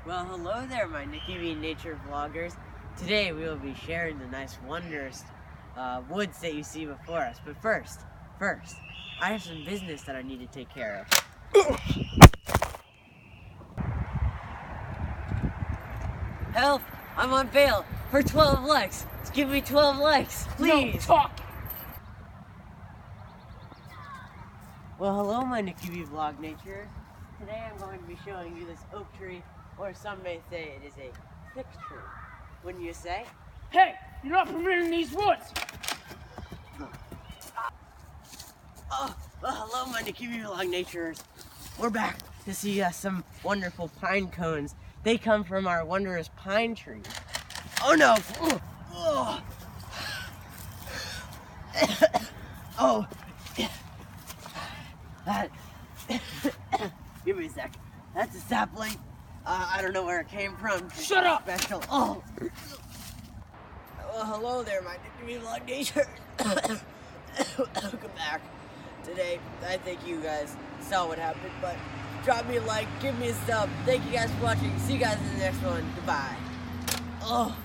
Well, hello there, my Nicky.B nature vloggers. Today we will be sharing the nice, wondrous woods that you see before us. But first, I have some business that I need to take care of. Help! I'm on bail for 12 likes. Give me 12 likes, please. No talk. Well, hello, my Nicky.B vlog nature. Today I'm going to be showing you this oak tree, or some may say it is a thick tree. Wouldn't you say? Hey, you're not permitted in these woods. Oh, well, hello, my Nicky.B vlog naturers. We're back to see some wonderful pine cones. They come from our wondrous pine tree. Oh no! Oh! Oh! That. Give me a sec. That's a sapling. I don't know where it came from. Shut up! Special. Oh! Well, hello there, my Nicky.B vlog naturers. Welcome back. Today, I think you guys saw what happened, but drop me a like, give me a sub. Thank you guys for watching. See you guys in the next one. Goodbye. Oh.